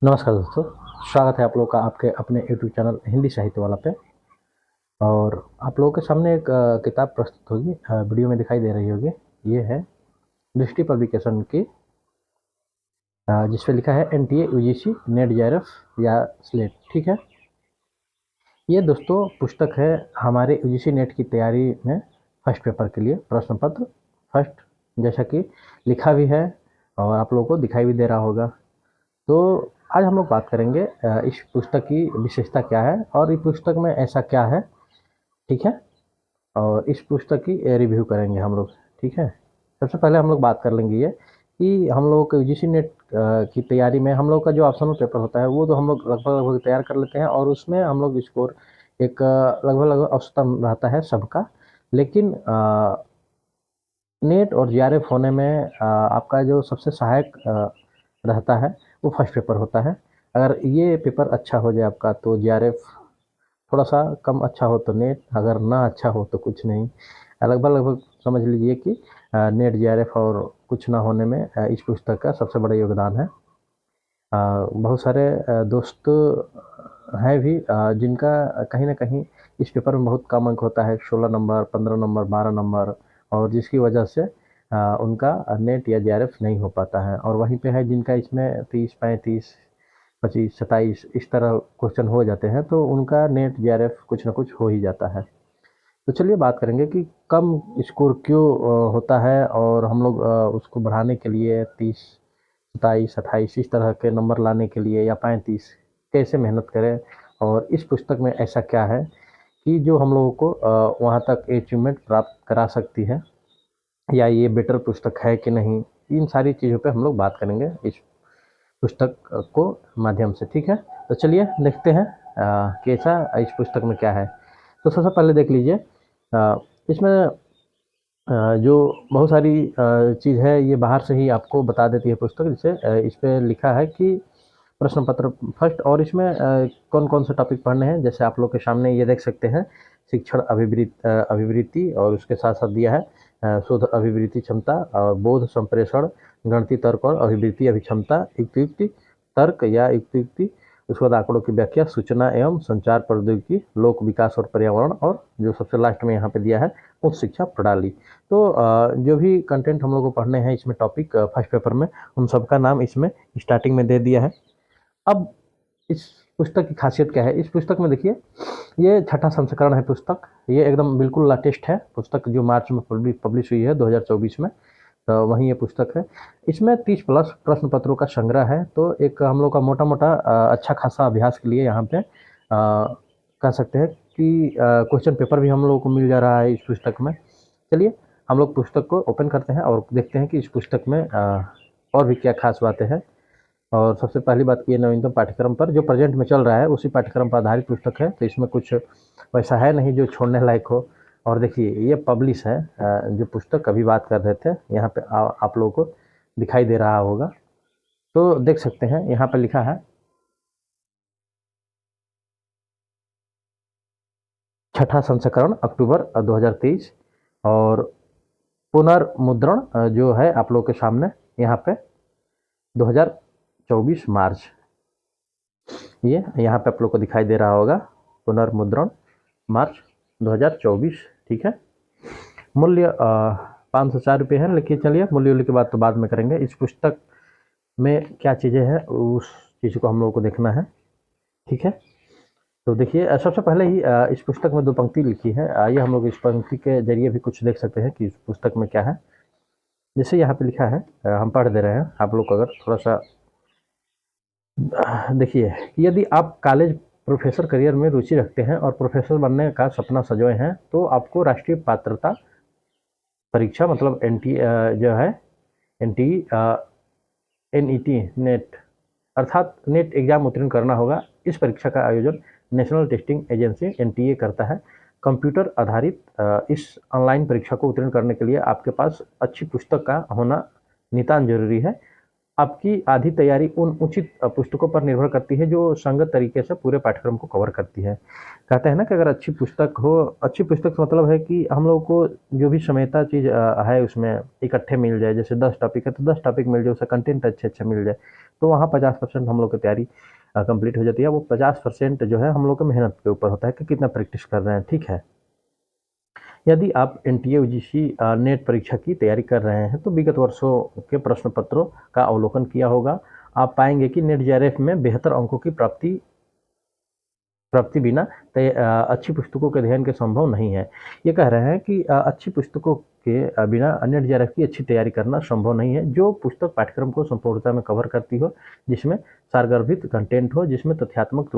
नमस्कार दोस्तों, स्वागत है आप लोगों का आपके अपने यूट्यूब चैनल हिंदी साहित्य वाला पे। और आप लोगों के सामने एक किताब प्रस्तुत होगी, वीडियो में दिखाई दे रही होगी। ये है दृष्टि पब्लिकेशन की, जिस पे लिखा है एनटीए यूजीसी नेट जेआरएफ या स्लेट। ठीक है, ये दोस्तों पुस्तक है हमारे यूजीसी नेट की तैयारी में फर्स्ट पेपर के लिए प्रश्न पत्र फर्स्ट, जैसा कि लिखा भी है और आप लोगों को दिखाई भी दे रहा होगा। तो आज हम लोग बात करेंगे इस पुस्तक की विशेषता क्या है और इस पुस्तक में ऐसा क्या है। ठीक है, और इस पुस्तक की रिव्यू करेंगे हम लोग। ठीक है, सबसे पहले हम लोग बात कर लेंगे ये कि हम लोगों को यूजीसी नेट की तैयारी में हम लोग का जो ऑप्शनल पेपर होता है वो तो हम लोग लगभग लगभग तैयार कर लेते हैं और उसमें हम लोग स्कोर एक लगभग लगभग औसतन रहता है सबका। लेकिन नेट और जीआरएफ होने में आपका जो सबसे सहायक रहता है वो फर्स्ट पेपर होता है। अगर ये पेपर अच्छा हो जाए आपका तो जीआरएफ, थोड़ा सा कम अच्छा हो तो नेट, अगर ना अच्छा हो तो कुछ नहीं। लगभग लगभग समझ लीजिए कि नेट जीआरएफ और कुछ ना होने में इस पुस्तक का सबसे बड़ा योगदान है। बहुत सारे दोस्त हैं भी जिनका कहीं ना कहीं इस पेपर में बहुत कम अंक होता है, 16 नंबर, 15 नंबर, 12 नंबर, और जिसकी वजह से उनका नेट या जेआरएफ नहीं हो पाता है। और वहीं पे है जिनका इसमें 30, 35, 25, 27 इस तरह क्वेश्चन हो जाते हैं तो उनका नेट जेआरएफ कुछ ना कुछ हो ही जाता है। तो चलिए बात करेंगे कि कम स्कोर क्यों होता है और हम लोग उसको बढ़ाने के लिए 30, 27, 28 इस तरह के नंबर लाने के लिए या 35 कैसे मेहनत करें। और इस पुस्तक में ऐसा क्या है कि जो हम लोगों को वहाँ तक अचीवमेंट प्राप्त करा सकती है, या ये बेटर पुस्तक है कि नहीं। इन सारी चीज़ों पे हम लोग बात करेंगे इस पुस्तक को माध्यम से। ठीक है, तो चलिए देखते हैं कि ऐसा इस पुस्तक में क्या है। तो सबसे पहले देख लीजिए, इसमें जो बहुत सारी चीज़ है ये बाहर से ही आपको बता देती है पुस्तक। जैसे इस पे लिखा है कि प्रश्न पत्र फर्स्ट, और इसमें कौन कौन से टॉपिक पढ़ने हैं जैसे आप लोग के सामने ये देख सकते हैं। शिक्षण अभिवृत्ति, और उसके साथ साथ दिया है शोध अभिवृत्ति क्षमता और बोध संप्रेषण, गणितीय तर्क और अभिवृत्ति अभिक्षमता, युक्ति तर्क या युक्ति, उसके बाद आंकड़ों की व्याख्या, सूचना एवं संचार प्रौद्योगिकी, लोक विकास और पर्यावरण, और जो सबसे लास्ट में यहाँ पे दिया है उच्च शिक्षा प्रणाली। तो जो भी कंटेंट हम लोग को पढ़ने हैं इसमें टॉपिक फर्स्ट पेपर में, उन सबका नाम इसमें स्टार्टिंग में दे दिया है। अब इस पुस्तक की खासियत क्या है, इस पुस्तक में देखिए ये छठा संस्करण है पुस्तक। ये एकदम बिल्कुल लेटेस्ट है पुस्तक, जो मार्च में पब्लिश हुई है 2024 में। तो वहीं ये पुस्तक है। इसमें 30 प्लस प्रश्न पत्रों का संग्रह है, तो एक हम लोग का मोटा मोटा अच्छा खासा अभ्यास के लिए यहाँ पे कह सकते हैं कि क्वेश्चन पेपर भी हम लोगों को मिल जा रहा है इस पुस्तक में। चलिए हम लोग पुस्तक को ओपन करते हैं और देखते हैं कि इस पुस्तक में और भी क्या खास बातें हैं। और सबसे पहली बात की नवीनतम पाठ्यक्रम पर जो प्रेजेंट में चल रहा है उसी पाठ्यक्रम पर आधारित पुस्तक है, तो इसमें कुछ वैसा है नहीं जो छोड़ने लायक हो। और देखिए ये पब्लिश है, जो पुस्तक अभी बात कर रहे थे यहाँ पे आप लोगों को दिखाई दे रहा होगा। तो देख सकते हैं यहाँ पे लिखा है छठा संस्करण अक्टूबर 2023, और पुनर्मुद्रण जो है आप लोगों के सामने यहाँ पे 2024 मार्च, ये यहाँ पे आप लोग को दिखाई दे रहा होगा पुनर्मुद्रण मार्च 2024। ठीक है, मूल्य 504 रुपये है। लेकिन चलिए मूल्य की बात तो बाद में करेंगे। इस पुस्तक में क्या चीज़ें हैं उस चीज़ को हम लोगों को देखना है। ठीक है, तो देखिए सबसे पहले ही इस पुस्तक में 2 पंक्ति लिखी है। आइए हम लोग इस पंक्ति के जरिए भी कुछ देख सकते हैं कि इस पुस्तक में क्या है। जैसे यहाँ पे लिखा है, हम पढ़ दे रहे हैं, आप लोग को अगर थोड़ा सा देखिए, यदि आप कॉलेज प्रोफेसर करियर में रुचि रखते हैं और प्रोफेसर बनने का सपना संजोए हैं तो आपको राष्ट्रीय पात्रता परीक्षा मतलब एनटी जो है एनटी एनईटी नेट अर्थात नेट एग्जाम उत्तीर्ण करना होगा। इस परीक्षा का आयोजन नेशनल टेस्टिंग एजेंसी एनटीए करता है। कंप्यूटर आधारित इस ऑनलाइन परीक्षा को उत्तीर्ण करने के लिए आपके पास अच्छी पुस्तक का होना नितांत जरूरी है। आपकी आधी तैयारी उन उचित पुस्तकों पर निर्भर करती है जो संगत तरीके से पूरे पाठ्यक्रम को कवर करती है। कहते हैं ना कि अगर अच्छी पुस्तक हो, अच्छी पुस्तक का मतलब है कि हम लोग को जो भी समेता चीज़ है उसमें इकट्ठे मिल जाए। जैसे 10 टॉपिक है तो 10 टॉपिक मिल जाए, उसका कंटेंट अच्छे-अच्छे मिल जाए, तो वहाँ 50% हम लोग की तैयारी कंप्लीट हो जाती है। वो 50% जो है हम लोग की मेहनत के ऊपर होता है कि कितना प्रैक्टिस कर रहे हैं, ठीक है। यदि आप एनटीए यूजीसी नेट परीक्षा की तैयारी कर रहे हैं तो विगत वर्षों के प्रश्न पत्रों का अवलोकन किया होगा। आप पाएंगे कि नेट जेआरएफ में बेहतर अंकों की प्राप्ति बिना अच्छी पुस्तकों के अध्ययन के संभव नहीं है। ये कह रहे हैं कि अच्छी पुस्तकों के बिना नेट जेआरएफ की अच्छी तैयारी करना संभव नहीं है। जो पुस्तक पाठ्यक्रम को संपूर्णता में कवर करती हो, जिसमें सारगर्भित कंटेंट हो, जिसमें तथ्यात्मक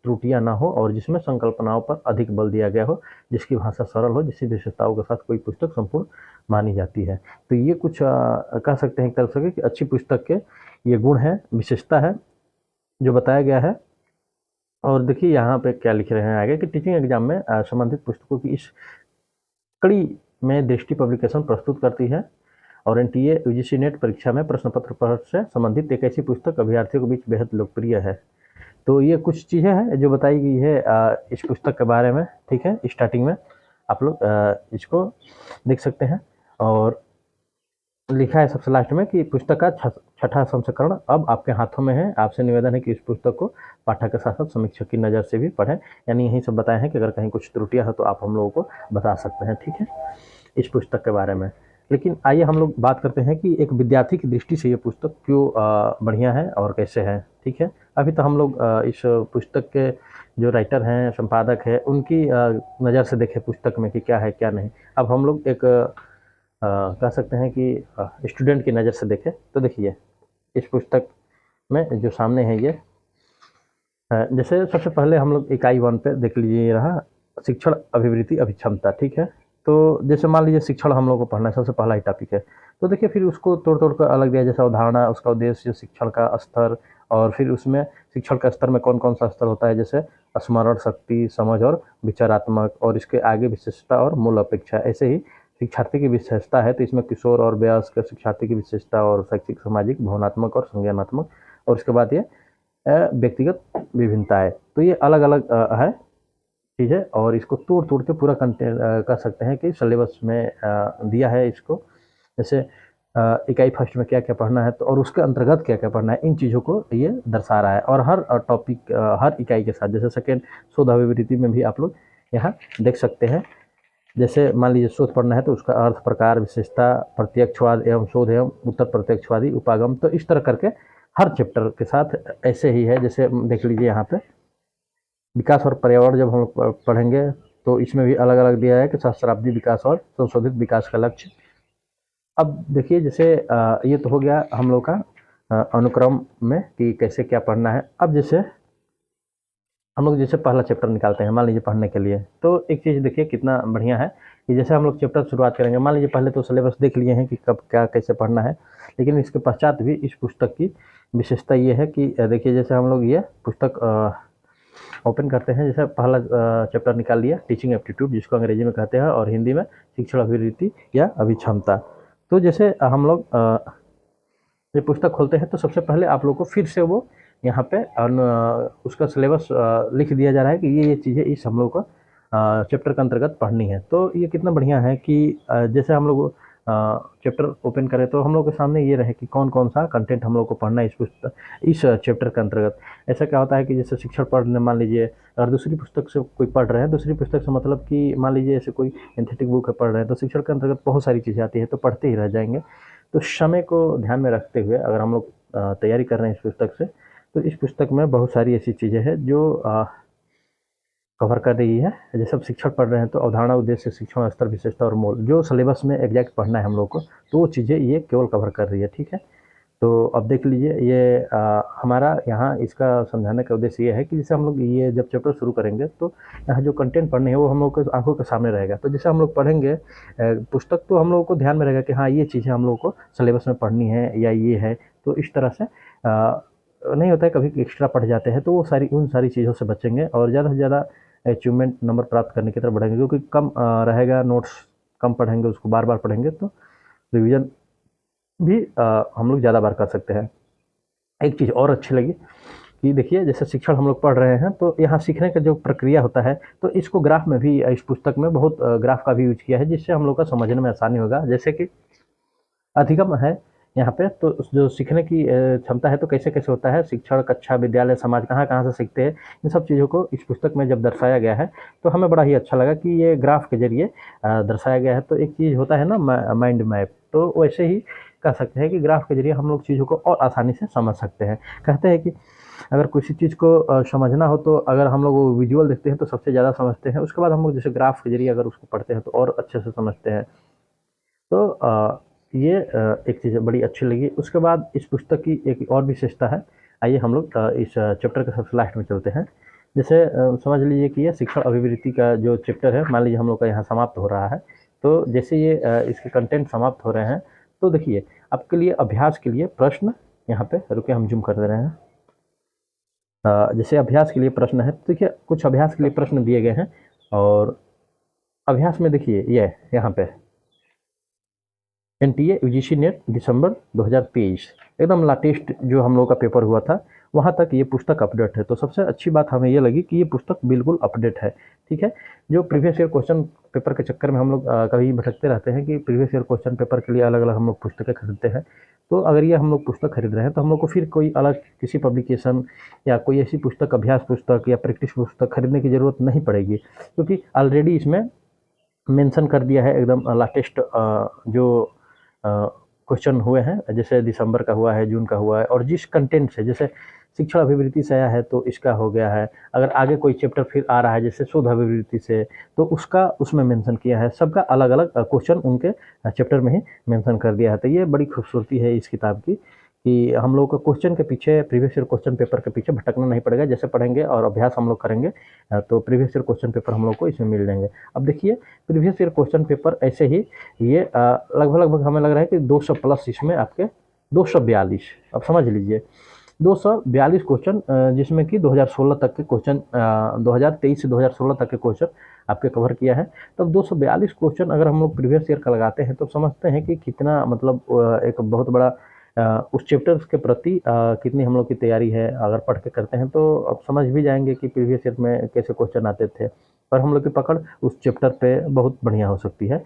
त्रुटियां ना हो और जिसमें संकल्पनाओं पर अधिक बल दिया गया हो, जिसकी भाषा सरल हो, जिसकी विशेषताओं के साथ कोई पुस्तक संपूर्ण मानी जाती है। तो ये कुछ कह सकते हैं एक तरफ से कि अच्छी पुस्तक के ये गुण है, विशेषता है जो बताया गया है। और देखिए यहाँ पे क्या लिख रहे हैं आगे कि टीचिंग एग्जाम में संबंधित पुस्तकों की इस कड़ी में दृष्टि पब्लिकेशन प्रस्तुत करती है और एनटीए यूजीसी नेट परीक्षा में प्रश्न पत्र पर से संबंधित एक ऐसी पुस्तक अभ्यर्थियों के बीच बेहद लोकप्रिय है। तो ये कुछ चीज़ें हैं जो बताई गई है इस पुस्तक के बारे में, ठीक है। स्टार्टिंग में आप लोग इसको देख सकते हैं और लिखा है सबसे लास्ट में कि पुस्तक का छठा संस्करण अब आपके हाथों में है। आपसे निवेदन है कि इस पुस्तक को पाठक के साथ साथ समीक्षक की नज़र से भी पढ़ें। यानी यही सब बताए हैं कि अगर कहीं कुछ त्रुटियां हो तो आप हम लोगों को बता सकते हैं, ठीक है, इस पुस्तक के बारे में। लेकिन आइए हम लोग बात करते हैं कि एक विद्यार्थी की दृष्टि से ये पुस्तक क्यों बढ़िया है और कैसे है, ठीक है। अभी तो हम लोग इस पुस्तक के जो राइटर हैं, संपादक है, उनकी नज़र से देखें पुस्तक में कि क्या है क्या नहीं। अब हम लोग एक कह सकते हैं कि स्टूडेंट की नज़र से देखें तो देखिए इस पुस्तक में जो सामने है ये जैसे सबसे पहले हम लोग इकाई 1 पे देख लीजिए, ये रहा शिक्षण अभिवृत्ति अभिक्षमता, ठीक है। तो जैसे मान लीजिए शिक्षण हम लोग को पढ़ना है, सबसे पहला ही टॉपिक है। तो देखिए फिर उसको तोड़ कर अलग दिया, जैसे अवधारणा, उसका उद्देश्य, शिक्षण का स्तर, और फिर उसमें शिक्षण का स्तर में कौन कौन सा स्तर होता है, जैसे स्मरण शक्ति, समझ और विचारात्मक, और इसके आगे विशेषता और मूल अपेक्षा। ऐसे ही शिक्षार्थी की विशेषता है तो इसमें किशोर और वयस्क शिक्षार्थी की विशेषता और शैक्षिक, सामाजिक, भावनात्मक और संज्ञानात्मक, और उसके बाद ये व्यक्तिगत विभिन्नताएं। तो ये अलग अलग है चीज़ है और इसको तोड़ तोड़ के पूरा कंटेंट कर सकते हैं कि सिलेबस में दिया है इसको। जैसे इकाई फर्स्ट में क्या क्या पढ़ना है तो और उसके अंतर्गत क्या क्या पढ़ना है, इन चीज़ों को ये दर्शा रहा है। और हर टॉपिक हर इकाई के साथ, जैसे सेकेंड शोध अभिवृत्ति में भी आप लोग यहाँ देख सकते हैं। जैसे मान लीजिए शोध पढ़ना है तो उसका अर्थ, प्रकार, विशेषता, प्रत्यक्षवाद एवं शोध एवं उत्तर प्रत्यक्षवादी, उपागम, तो इस तरह करके हर चैप्टर के साथ ऐसे ही है। जैसे देख लीजिए यहाँ पे विकास और पर्यावरण जब हम लोग पढ़ेंगे तो इसमें भी अलग अलग दिया है कि सहस्त्राब्दी विकास और संशोधित विकास का लक्ष्य। अब देखिए जैसे ये तो हो गया हम लोग का अनुक्रम में कि कैसे क्या पढ़ना है। अब जैसे हम लोग जैसे पहला चैप्टर निकालते हैं मान लीजिए पढ़ने के लिए, तो एक चीज़ देखिए कितना बढ़िया है कि जैसे हम लोग चैप्टर शुरुआत करेंगे, मान लीजिए पहले तो सिलेबस देख लिए हैं कि कब क्या कैसे पढ़ना है, लेकिन इसके पश्चात भी इस पुस्तक की विशेषता ये है कि देखिए जैसे हम लोग ये पुस्तक ओपन करते हैं, जैसे पहला चैप्टर निकाल लिया टीचिंग एप्टीट्यूड, जिसको अंग्रेजी में कहते हैं, और हिंदी में शिक्षण अभिवृत्ति या अभिक्षमता। तो जैसे हम लोग ये पुस्तक खोलते हैं तो सबसे पहले आप लोग को फिर से वो यहाँ पे उसका सिलेबस लिख दिया जा रहा है कि ये चीज़ें इस हम लोग को चैप्टर के अंतर्गत पढ़नी है। तो ये कितना बढ़िया है कि जैसे हम लोग चैप्टर ओपन करें तो हम लोग के सामने ये रहे कि कौन कौन सा कंटेंट हम लोग को पढ़ना है इस चैप्टर के अंतर्गत। ऐसा क्या होता है कि जैसे शिक्षण पढ़ने, मान लीजिए अगर दूसरी पुस्तक से कोई पढ़ रहे हैं, दूसरी पुस्तक से मतलब कि मान लीजिए ऐसे कोई एंथेटिक बुक पढ़ रहे हैं तो शिक्षण के अंतर्गत बहुत सारी चीज़ें आती है, तो पढ़ते ही रह जाएंगे। तो समय को ध्यान में रखते हुए अगर हम लोग तैयारी कर रहे हैं इस पुस्तक से, तो इस पुस्तक में बहुत सारी ऐसी चीज़ें हैं जो कवर कर रही है। जैसे अब शिक्षण पढ़ रहे हैं तो अवधारणा, उद्देश्य, शिक्षण स्तर, विशेषता और मूल, जो सिलेबस में एग्जैक्ट पढ़ना है हम लोग को, तो वो चीज़ें ये केवल कवर कर रही है, ठीक है। तो अब देख लीजिए ये हमारा यहाँ इसका समझाने का उद्देश्य ये है कि जैसे हम लोग ये जब चैप्टर शुरू करेंगे तो यहाँ जो कंटेंट पढ़ने हैं वो हम लोग के आंखों के सामने रहेगा। तो जैसे हम लोग पढ़ेंगे पुस्तक तो हम लोगों को ध्यान में रहेगा कि हाँ ये चीज़ें हम लोग को सिलेबस में पढ़नी है या ये है। तो इस तरह से नहीं होता है, कभी एक्स्ट्रा पढ़ जाते हैं तो वो उन सारी चीज़ों से बचेंगे और ज़्यादा से ज़्यादा अचीवमेंट नंबर प्राप्त करने की तरफ बढ़ेंगे, क्योंकि कम रहेगा, नोट्स कम पढ़ेंगे, उसको बार बार पढ़ेंगे तो रिवीजन भी हम लोग ज़्यादा बार कर सकते हैं। एक चीज़ और अच्छी लगी कि देखिए जैसे शिक्षण हम लोग पढ़ रहे हैं तो यहाँ सीखने का जो प्रक्रिया होता है तो इसको ग्राफ में भी इस पुस्तक में बहुत ग्राफ का भी यूज किया है, जिससे हम लोग का समझने में आसानी होगा। जैसे कि अधिगम है यहाँ पे, तो जो सीखने की क्षमता है तो कैसे कैसे होता है, शिक्षण, कक्षा, विद्यालय, समाज कहाँ कहाँ से सीखते हैं, इन सब चीज़ों को इस पुस्तक में जब दर्शाया गया है तो हमें बड़ा ही अच्छा लगा कि ये ग्राफ के जरिए दर्शाया गया है। तो एक चीज़ होता है ना माइंड मैप, तो वैसे ही कह सकते हैं कि ग्राफ के जरिए हम लोग चीज़ों को और आसानी से समझ सकते हैं। कहते हैं कि अगर किसी चीज़ को समझना हो तो अगर हम लोग वो विजुअल देखते हैं तो सबसे ज़्यादा समझते हैं, उसके बाद हम लोग जैसे ग्राफ के जरिए अगर उसको पढ़ते हैं तो और अच्छे से समझते हैं। तो ये एक चीज़ बड़ी अच्छी लगी। उसके बाद इस पुस्तक की एक और विशेषता है। आइए हम लोग इस चैप्टर के सबसे लास्ट में चलते हैं। जैसे समझ लीजिए कि ये शिक्षण अभिवृत्ति का जो चैप्टर है, मान लीजिए हम लोग का यहाँ समाप्त हो रहा है। तो जैसे ये इसके कंटेंट समाप्त हो रहे हैं तो देखिए आपके लिए अभ्यास के लिए प्रश्न यहाँ पे रुके, हम जूम कर दे रहे हैं। जैसे अभ्यास के लिए प्रश्न है, तो देखिए कुछ अभ्यास के लिए प्रश्न दिए गए हैं और अभ्यास में देखिए ये यहाँ पे एनटीए यूजीसी नेट दिसंबर 2023 एकदम लेटेस्ट जो हम लोग का पेपर हुआ था, वहाँ तक ये पुस्तक अपडेट है। तो सबसे अच्छी बात हमें ये लगी कि ये पुस्तक बिल्कुल अपडेट है, ठीक है। जो प्रीवियस ईयर क्वेश्चन पेपर के चक्कर में हम लोग कभी भटकते रहते हैं कि प्रीवियस ईयर क्वेश्चन पेपर के लिए अलग अलग हम लोग पुस्तकें खरीदते हैं, तो अगर ये हम लोग पुस्तक खरीद रहे हैं तो हम लोग को फिर कोई अलग किसी पब्लिकेशन या कोई ऐसी पुस्तक, अभ्यास पुस्तक या प्रैक्टिस पुस्तक खरीदने की ज़रूरत नहीं पड़ेगी, क्योंकि ऑलरेडी इसमें मेंशन कर दिया है एकदम लेटेस्ट जो क्वेश्चन हुए हैं, जैसे दिसंबर का हुआ है, जून का हुआ है, और जिस कंटेंट से, जैसे शिक्षण अभिवृत्ति से आया है तो इसका हो गया है। अगर आगे कोई चैप्टर फिर आ रहा है जैसे शोध अभिवृत्ति से, तो उसका उसमें मेंशन किया है। सबका अलग अलग क्वेश्चन उनके चैप्टर में ही मेंशन कर दिया है। तो ये बड़ी खूबसूरती है इस किताब की कि हम लोग को क्वेश्चन के पीछे, प्रीवियस ईयर क्वेश्चन पेपर के पीछे भटकना नहीं पड़ेगा। जैसे पढ़ेंगे और अभ्यास हम लोग करेंगे तो प्रीवियस ईयर क्वेश्चन पेपर हम लोग को इसमें मिल जाएंगे। अब देखिए प्रीवियस ईयर क्वेश्चन पेपर ऐसे ही ये लगभग लगभग हमें लग रहा है कि 200 प्लस इसमें आपके 242, अब समझ लीजिए 242 क्वेश्चन, जिसमें कि 2016 तक के क्वेश्चन, 2023 से 2016 तक के क्वेश्चन आपके कवर किया है। तब 242 क्वेश्चन अगर हम लोग प्रीवियस ईयर का लगाते हैं तो समझते हैं कि कितना मतलब एक बहुत बड़ा उस चैप्टर के प्रति कितनी हम लोग की तैयारी है। अगर पढ़ के करते हैं तो अब समझ भी जाएंगे कि प्रीवियस ईयर में कैसे क्वेश्चन आते थे, पर हम लोग की पकड़ उस चैप्टर पे बहुत बढ़िया हो सकती है।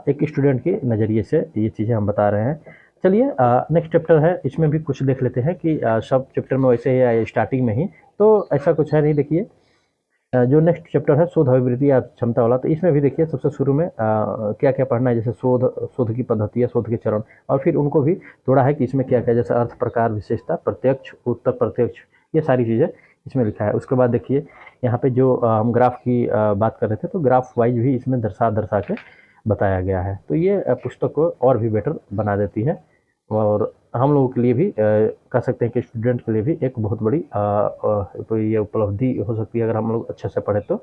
एक स्टूडेंट के नज़रिए से ये चीज़ें हम बता रहे हैं। चलिए नेक्स्ट चैप्टर है, इसमें भी कुछ देख लेते हैं कि सब चैप्टर में वैसे ही आए स्टार्टिंग में ही, तो ऐसा कुछ है नहीं। देखिए जो नेक्स्ट चैप्टर है शोध अभिवृत्ति या क्षमता वाला, तो इसमें भी देखिए सबसे शुरू में क्या क्या पढ़ना है, जैसे शोध की पद्धति या शोध के चरण, और फिर उनको भी थोड़ा है कि इसमें क्या क्या, जैसे अर्थ, प्रकार, विशेषता, प्रत्यक्ष, उत्तर प्रत्यक्ष, ये सारी चीज़ें इसमें लिखा है। उसके बाद देखिए यहाँ पे जो हम ग्राफ की बात कर रहे थे, तो ग्राफ वाइज भी इसमें दर्शा दर्शा के बताया गया है। तो ये पुस्तक को और भी बेटर बना देती है और हम लोगों के लिए भी कह सकते हैं कि स्टूडेंट के लिए भी एक बहुत बड़ी तो ये उपलब्धि हो सकती है अगर हम लोग अच्छे से पढ़े तो।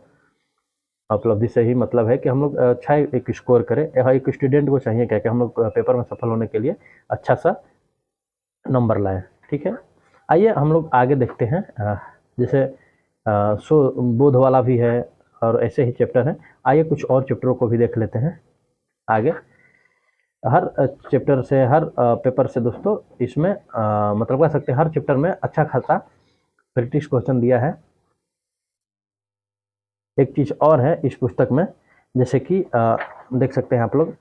उपलब्धि से ही मतलब है कि हम लोग अच्छा एक स्कोर करें। एक स्टूडेंट को चाहिए क्या कि हम लोग पेपर में सफल होने के लिए अच्छा सा नंबर लाएं, ठीक है। आइए हम लोग आगे देखते हैं। जैसे बोध वाला भी है और ऐसे ही चैप्टर हैं। आइए कुछ और चैप्टरों को भी देख लेते हैं आगे। हर चैप्टर से, हर पेपर से दोस्तों इसमें मतलब कह सकते हैं हर चैप्टर में अच्छा खासा प्रैक्टिस क्वेश्चन दिया है। एक चीज़ और है इस पुस्तक में, जैसे कि देख सकते हैं आप लोग,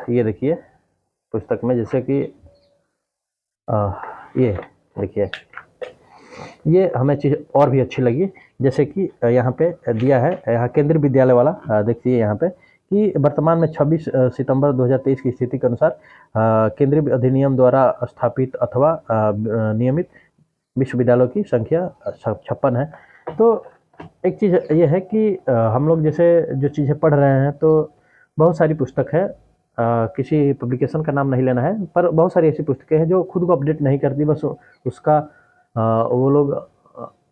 ये देखिए पुस्तक में, जैसे कि ये देखिए, ये हमें चीज़ और भी अच्छी लगी। जैसे कि यहाँ पे दिया है, यहाँ केंद्रीय विद्यालय वाला देखिए यहाँ पे कि वर्तमान में 26 सितंबर 2023 की स्थिति के अनुसार केंद्रीय अधिनियम द्वारा स्थापित अथवा नियमित विश्वविद्यालयों की संख्या 56 है। तो एक चीज़ ये है कि हम लोग जैसे जो चीज़ें पढ़ रहे हैं तो बहुत सारी पुस्तक है, किसी पब्लिकेशन का नाम नहीं लेना है, पर बहुत सारी ऐसी पुस्तकें हैं जो खुद को अपडेट नहीं करती, बस उसका वो लोग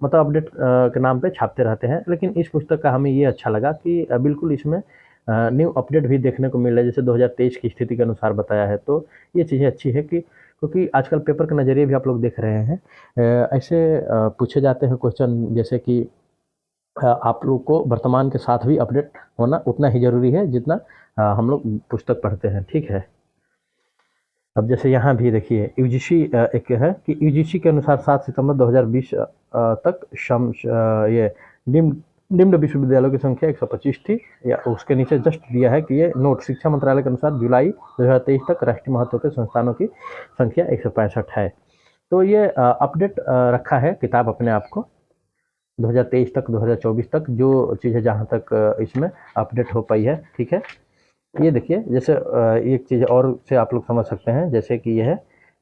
मतलब अपडेट के नाम पे छापते रहते हैं। लेकिन इस पुस्तक का हमें ये अच्छा लगा कि बिल्कुल इसमें न्यू अपडेट भी देखने को मिल रहा है, जैसे 2023 की स्थिति के अनुसार बताया है। तो ये चीज़ें अच्छी है कि क्योंकि आजकल पेपर के नज़रिए भी आप लोग देख रहे हैं ऐसे पूछे जाते हैं क्वेश्चन, जैसे कि आप लोग को वर्तमान के साथ भी अपडेट होना उतना ही ज़रूरी है जितना हम लोग पुस्तक पढ़ते हैं, ठीक है। अब जैसे यहाँ भी देखिए यूजीसी एक है कि यूजीसी के अनुसार 7 सितंबर 2020 तक ये निम्न विश्वविद्यालयों की संख्या 125 थी, या उसके नीचे जस्ट दिया है कि ये नोट शिक्षा मंत्रालय के अनुसार जुलाई 2023 तक राष्ट्रीय महत्व के संस्थानों की संख्या 165 है। तो ये अपडेट रखा है किताब अपने आप को 2023 तक 2024 तक जो चीज़ें जहाँ तक इसमें अपडेट हो पाई है। ठीक है, ये देखिए जैसे एक चीज़ और से आप लोग समझ सकते हैं, जैसे कि यह है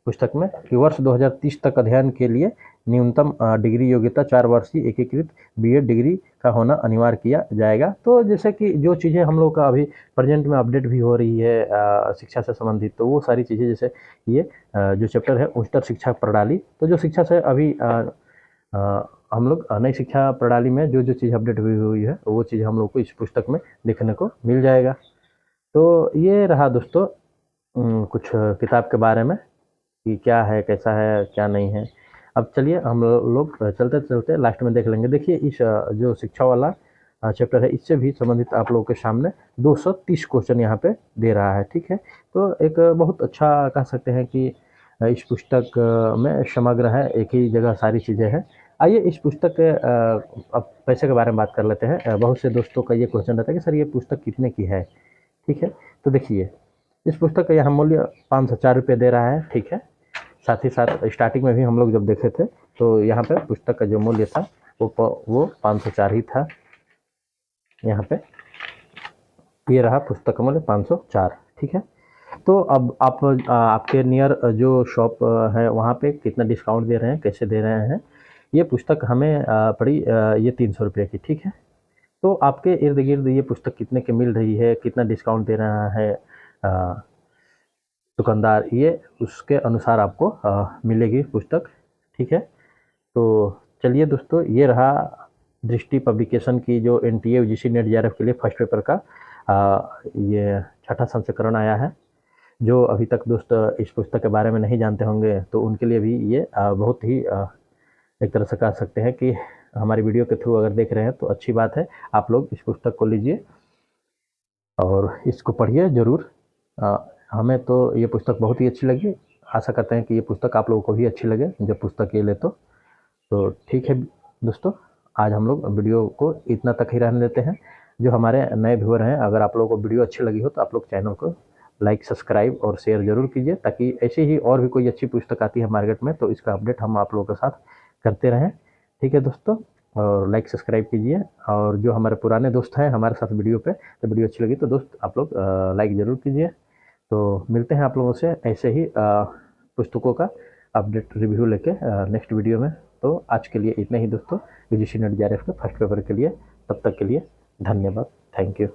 पुस्तक में कि वर्ष 2030 तक अध्ययन के लिए न्यूनतम डिग्री योग्यता 4 वर्षीय एकीकृत बीएड डिग्री का होना अनिवार्य किया जाएगा। तो जैसे कि जो चीज़ें हम लोग का अभी प्रेजेंट में अपडेट भी हो रही है शिक्षा से संबंधित, तो वो सारी चीज़ें जैसे ये जो चैप्टर है उच्चतर शिक्षा प्रणाली, तो जो शिक्षा से अभी हम लोग नई शिक्षा प्रणाली में जो जो चीज़ अपडेट हुई है वो चीज़ हम लोग को इस पुस्तक में देखने को मिल जाएगा। तो ये रहा दोस्तों कुछ किताब के बारे में कि क्या है, कैसा है, क्या नहीं है। अब चलिए हम लोग चलते-चलते लास्ट में देख लेंगे। देखिए इस जो शिक्षा वाला चैप्टर है इससे भी संबंधित आप लोगों के सामने 230 क्वेश्चन यहाँ पे दे रहा है। ठीक है, तो एक बहुत अच्छा कह सकते हैं कि इस पुस्तक में समग्र है, एक ही जगह सारी चीज़ें हैं। आइए इस पुस्तक के अब पैसे के बारे में बात कर लेते हैं। बहुत से दोस्तों का ये क्वेश्चन रहता है कि सर ये पुस्तक कितने की है। ठीक है, तो देखिए इस पुस्तक का यहाँ मूल्य 504 रुपये दे रहा है। ठीक है, साथ ही साथ स्टार्टिंग में भी हम लोग जब देखे थे तो यहाँ पे पुस्तक का जो मूल्य था वो 504 ही था। यहाँ पे ये रहा पुस्तक का मूल्य 504। ठीक है, तो अब आप आपके नियर जो शॉप है वहाँ पे कितना डिस्काउंट दे रहे हैं, कैसे दे रहे हैं। ये पुस्तक हमें पड़ी ये 300 रुपये की। ठीक है, तो आपके इर्द गिर्द ये पुस्तक कितने की मिल रही है, कितना डिस्काउंट दे रहा है दुकानदार, ये उसके अनुसार आपको मिलेगी पुस्तक। ठीक है, तो चलिए दोस्तों ये रहा दृष्टि पब्लिकेशन की जो एनटीए यूजीसी नेट जेआरएफ के लिए फर्स्ट पेपर का ये छठा संस्करण आया है। जो अभी तक दोस्त इस पुस्तक के बारे में नहीं जानते होंगे तो उनके लिए भी ये बहुत ही एक तरह से कह सकते हैं कि हमारी वीडियो के थ्रू अगर देख रहे हैं तो अच्छी बात है। आप लोग इस पुस्तक को लीजिए और इसको पढ़िए ज़रूर। हमें तो ये पुस्तक बहुत ही अच्छी लगी। आशा करते हैं कि ये पुस्तक आप लोगों को भी अच्छी लगे जब पुस्तक ये ले तो ठीक है दोस्तों, आज हम लोग वीडियो को इतना तक ही रहने देते हैं। जो हमारे नए व्यूअर हैं, अगर आप लोगों को वीडियो अच्छी लगी हो तो आप लोग चैनल को लाइक, सब्सक्राइब और शेयर ज़रूर कीजिए, ताकि ऐसे ही और भी कोई अच्छी पुस्तक आती है मार्केट में तो इसका अपडेट हम आप लोगों के साथ करते रहें। ठीक है दोस्तों, और लाइक सब्सक्राइब कीजिए। और जो हमारे पुराने दोस्त हैं हमारे साथ वीडियो पे, तो वीडियो अच्छी लगी तो दोस्त आप लोग लाइक ज़रूर कीजिए। तो मिलते हैं आप लोगों से ऐसे ही पुस्तकों का अपडेट रिव्यू लेके नेक्स्ट वीडियो में। तो आज के लिए इतना ही दोस्तों, यूजीसी नेट जेआरएफ के फर्स्ट पेपर के लिए। तब तक के लिए धन्यवाद, थैंक यू।